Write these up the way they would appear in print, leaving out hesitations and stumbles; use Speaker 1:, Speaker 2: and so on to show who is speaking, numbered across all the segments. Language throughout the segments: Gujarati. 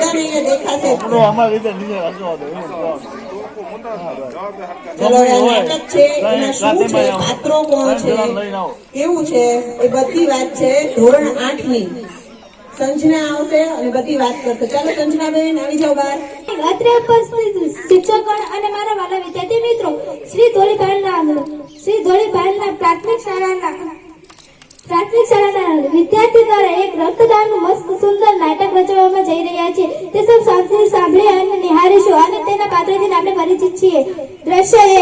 Speaker 1: બધાને અહીંયા દેખાશે.
Speaker 2: અમારી રીતે નીચે વાંચવા દો.
Speaker 1: ચલો નાટક છે એમાં શું છે, પાત્રો કોણ છે, કેવું છે, એ બધી વાત છે ધોરણ 8ની. સંજના આવશે અને બધી વાત કરશે. ચાલો સંજનાબેન આવી જાઓ બહાર.
Speaker 3: અત્રે ઉપસ્થિત શિક્ષકગણ અને મારા વાલા વિદ્યાર્થી મિત્રો, શ્રી ધોળીભાઈના પ્રાથમિક શાળાના વિદ્યાર્થી દ્વારા એક રક્તદાનનું મસ્ત સુંદર નાટક રચવામાં જઈ રહ્યા છે. તે સૌ સાંભળી અને નિહાળીશું અને તેના પાત્રથી આપણે પરિચિત છીએ. દ્રશ્ય 1.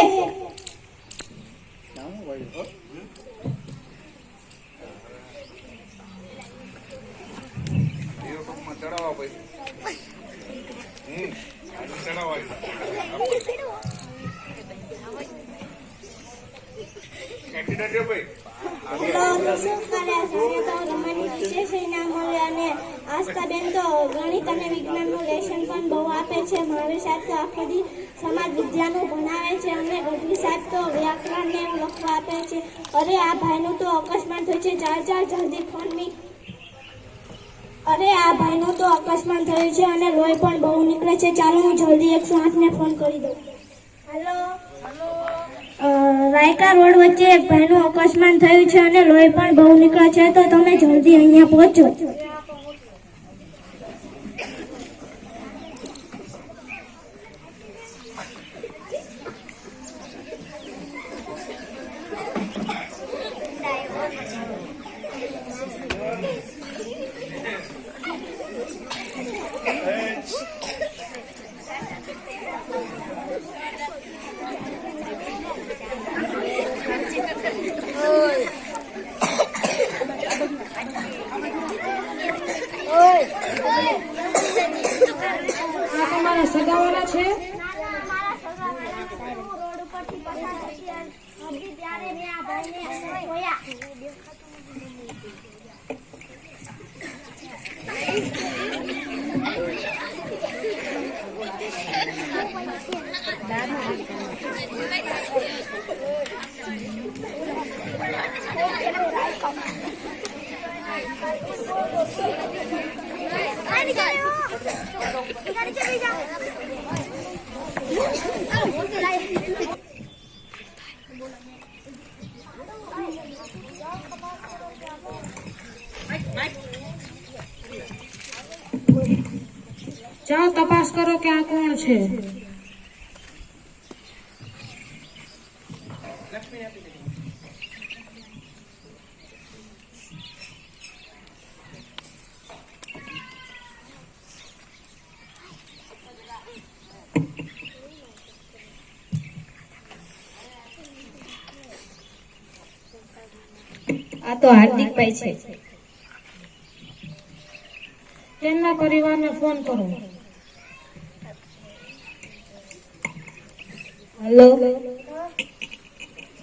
Speaker 3: આસ્થાબેન તો ગણિત અને વિજ્ઞાનનું લેશન પણ બહુ આપે છે. મહાવીર સાહેબ તો આખો દી સમાજ વિદ્યાનું ભણાવે છે અને ગઢવી સાહેબ તો વ્યાકરણ ને એવું લખવા આપે છે. અરે આ ભાઈનું તો અકસ્માત થયું છે, જલ્દી ફોન મી. થયું છે અને લોહી પણ બહુ નીકળે છે. ચાલો હું જલ્દી 108 ને ફોન કરી દઉં. હેલો, રાયકા રોડ વચ્ચે એક ભાઈનું અકસ્માત થયું છે અને લોહી પણ બહુ નીકળે છે, તો તમે જલ્દી અહીંયા પહોંચો. સગાવાલા છે. જાઓ તપાસ કરો કે આ કોણ છે. આ તો હાર્દિકભાઈ છે. તેમના પરિવારને ફોન કરો. હેલો,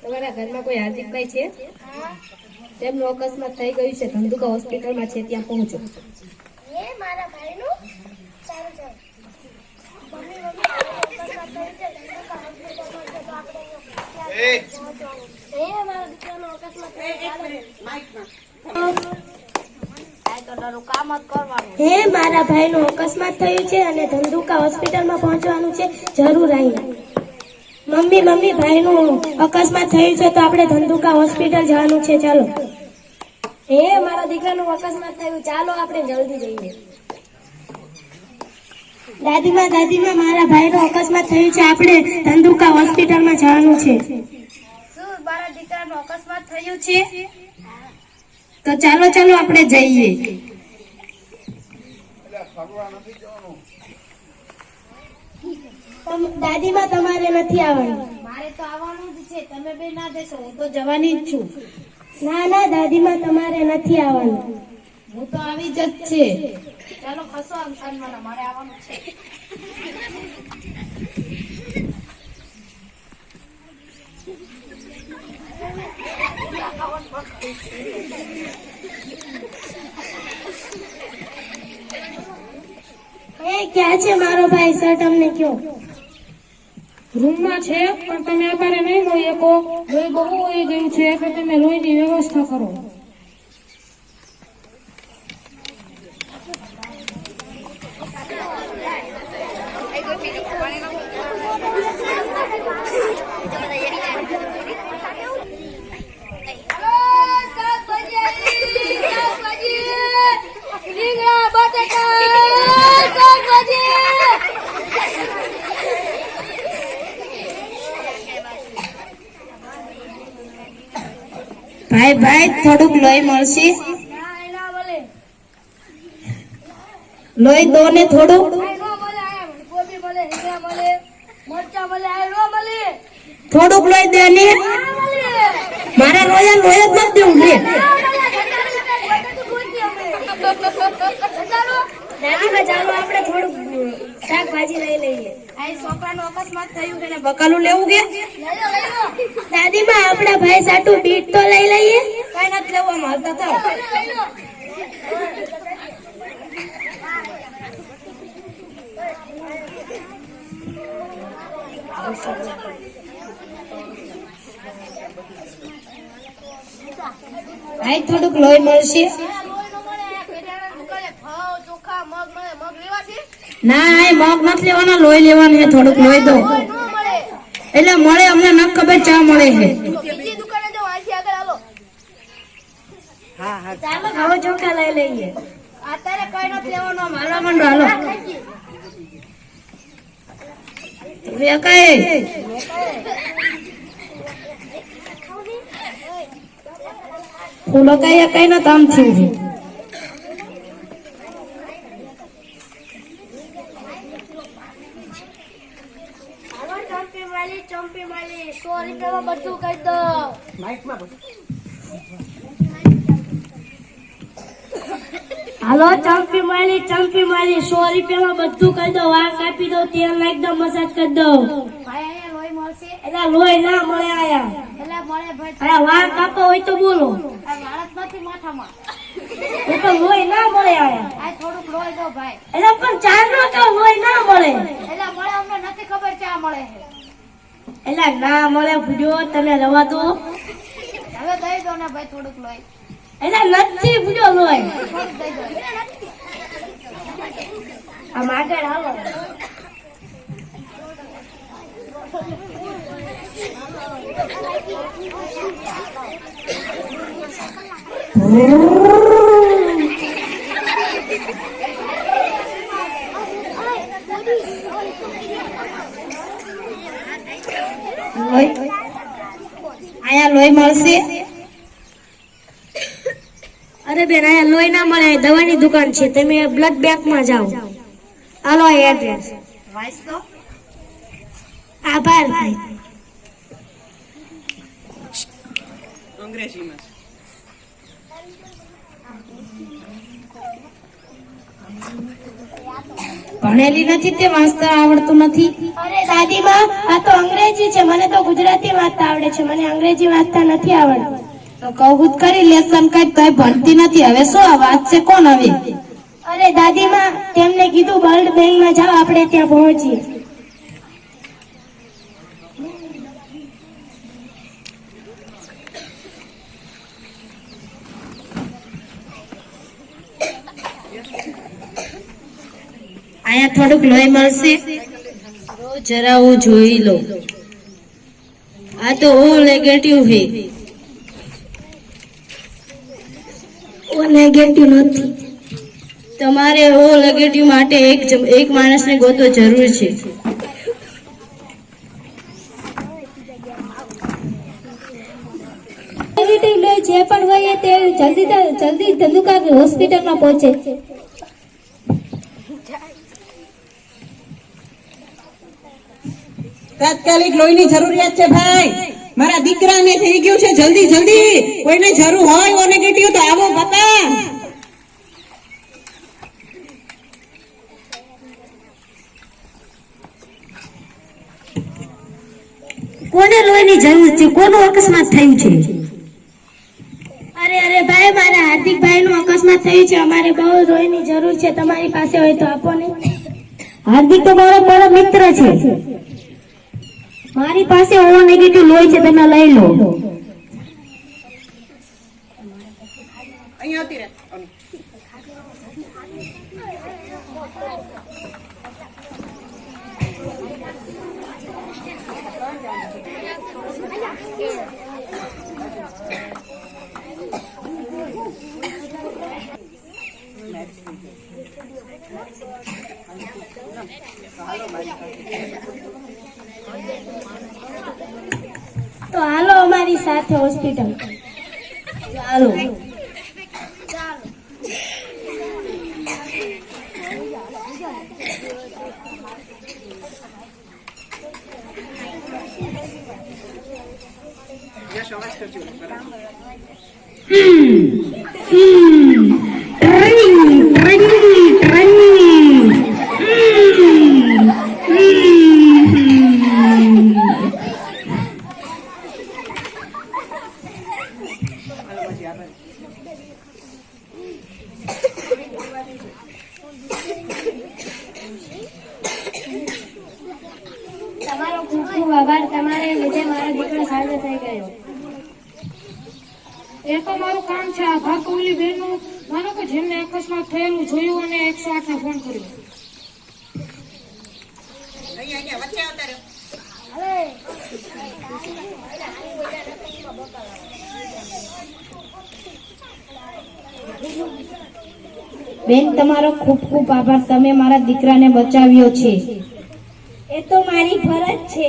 Speaker 3: તમારા ઘરમાં કોઈ હાર્દિકભાઈ છે? તેમનું અકસ્માત થઈ ગયું છે, ધંધુકા હોસ્પિટલમાં છે, ત્યાં પહોંચો. હે મારા ભાઈનું અકસ્માત થયું છે અને ધંધુકા હોસ્પિટલમાં પહોંચવાનું છે, જરૂર અહીંયા. મમ્મી ભાઈનું અકસ્માત થયું છે તો આપણે ધંધુકા હોસ્પિટલ જવાનું છે, ચાલો. હે મારા દીકરાનું અકસ્માત થયું, ચાલો આપણે જલ્દી જઈએ. દાદીમાં મારા ભાઈનું અકસ્માત થયું છે, આપણે ધંધુકા હોસ્પિટલમાં જવાનું છે. શું મારા દીકરાનું અકસ્માત થયું છે? તો ચાલો આપણે જઈએ. દાદીમાં તમારે નથી આવવાનું. મારે તો આવવાનું જ છે, તમે બે ના દેશો, હું તો જવાની જ છું. ના દાદીમાં તમારે નથી આવવાનું. હું તો આવી જ છે. ચાલો ખસો આમ સાંજમાં, મારે આવવાનું છે. ક્યાં છે મારો ભાઈ? સર તમને કયો રૂમમાં છે, પણ તમે અત્યારે નહીં લોહી શકો. લોહી બહુ હોઈ ગયું છે, એટલે તમે લોહીની વ્યવસ્થા કરો. ભાઈ ભાઈ થોડુંક લોહી મળશે. લોહી દો ને થોડું. થોડુંક લોહી દે ને. મારે લોહી જ નથી દેવું લે. ચાલો આપણે થોડુંક શાકભાજી લઈ લઈએ. આ છોકરાનું અકસ્માત થયું છે ને બકાલું લેવું કે દાદીમાં આપણા ભાઈ સાટું બીટ તો લઈ લઈએ. કઈ નથી લેવું હાલતા થાવ. ભાઈ થોડુંક લોહી મળશે. ના આ મગ નથી લેવાના, લોહી લેવાનું છે. થોડુંક લોહી દો એટલે મળે. અમને ન ખબર ચા મળે છે. ચાલો ઘઉં ચોખા લઈ લઈએ. અત્યારે કઈ નથી લેવાનું. મારવા માંડો હાલો. ફૂલો કઈ કઈ નો કામ થયું. ચંપી માલી 100 રૂપિયામાં બધું કહી દો. હાલો ચંપી માલી 100 રૂપિયામાં બધું કહી દો. વાળ કાપી દો, તેલ નાખી દો, મસાજ કરી દો. એટલે લોહી ના મળે આયા. વાળ કાપો હોય તો બોલો. તો લોહી ના મળે આયા.
Speaker 4: થોડુંક લોહી દો ભાઈ.
Speaker 3: એટલે પણ ચા નો તો લોહી ના મળે.
Speaker 4: એટલે મળે અમને નથી ખબર ચા મળે છે.
Speaker 3: એટલે ના મળે ભૂજો તમે રવા દો.
Speaker 4: હવે દઈ દો ને ભાઈ થોડુંક લોહી.
Speaker 3: એટલે નથી ભૂજો લોહી.
Speaker 4: થોડુંક દઈ દો.
Speaker 3: આમ આગળ હાલો. આયા લોહી મળશે. અરે બેન આયા લોહી ના મળે. દવાની દુકાન છે, તમે બ્લડ બેંક માં જાઓ. હાલો એડ્રેસ
Speaker 4: વાઈસ દો.
Speaker 3: આભાર ભાઈ.
Speaker 5: અંગ્રેજીમાં
Speaker 3: ભણેલી નથી તે વાંચતા આવડતું નથી. અરે દાદીમાં આ તો અંગ્રેજી છે. મને તો ગુજરાતી વાંચતા આવડે છે. મને અંગ્રેજી વાંચતા નથી આવડતું. તો કહું કરી લેસન કઈ તોય ભણતી નથી. હવે શું આ વાત છે? કોણ હવે? અરે દાદીમાં તેમને કીધું વર્લ્ડ બેંક માં જાઓ, આપણે ત્યાં પહોંચીએ. આયા થોડુંક લોહી મળશે. જરા હું જોઈ લો. આ તો ઓ નેગેટિવ છે. ઓ નેગેટિવ નથી. તમારે ઓ નેગેટિવ માટે એક માણસને ગોતો જરૂર છે. નેગેટિવ લોહી જે પણ હોય તે જલ્દી ધંધુકા હોસ્પિટલમાં પહોંચે.
Speaker 1: તાત્કાલિક લોહીની જરૂરિયાત છે ભાઈ. મારા દીકરાને થઈ ગયું છે. જલ્દી જલ્દી કોઈને જરૂર હોય ઓ નેગેટિવ તો આવો બાપા.
Speaker 3: કોને લોહીની જરૂર છે? કોનો અકસ્માત થયું છે? અરે અરે ભાઈ, મારા હાર્દિકભાઈ નું અકસ્માત થયું છે. અમારે બહુ લોહીની જરૂર છે. તમારી પાસે હોય તો આપો ને. હાર્દિક તો મારો મિત્ર છે. મારી પાસે ઓ નેગેટિવ લોહી છે, તમે લઈ લો.
Speaker 1: અહીંયા હતી રે.
Speaker 3: તો હાલો અમારી સાથે હોસ્પિટલ.
Speaker 1: ચાલો
Speaker 3: તમારો ખૂબ ખૂબ આભાર. તમારે લીધે મારો દીકરો સાજો થઈ ગયો.
Speaker 5: એ તો મારું કામ છે. આભાર તો ઓલી બેનનું માનો કે જેમને અકસ્માત થયેલું જોયું અને 108 ને ફોન કર્યો.
Speaker 3: બેન, તમારો ખૂબ ખૂબ આભાર. તમે મારા દીકરાને બચાવ્યો છે. એ તો મારી ફરજ છે.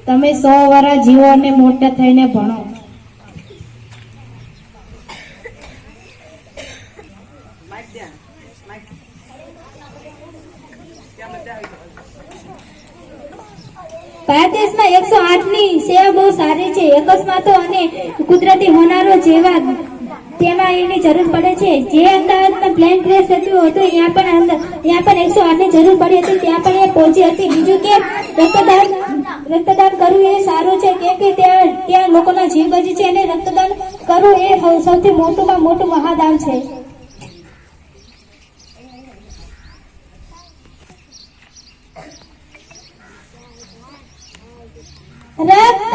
Speaker 3: તમે 100 વર્ષ જીવો અને મોટા થઈને ભણો. ભારત દેશમાં 108 ની સેવા બહુ સારી છે. અકસ્માતો અને કુદરતી હોનારો જેવા તેમાં એની જરૂર પડે છે. જે અમદાવાદમાં પ્લેન ક્રેશ થયું હતું ત્યાં પણ 108 ની જરૂર પડી હતી. ત્યાં પણ એ પહોંચી હતી. બીજું કે રક્તદાન કરવું એ સારું છે, કેમ કે ત્યાં લોકોના જીવ બચી છે અને રક્તદાન કરવું એ સૌથી મોટુંમાં મોટું મહાદાન છે. રક્ત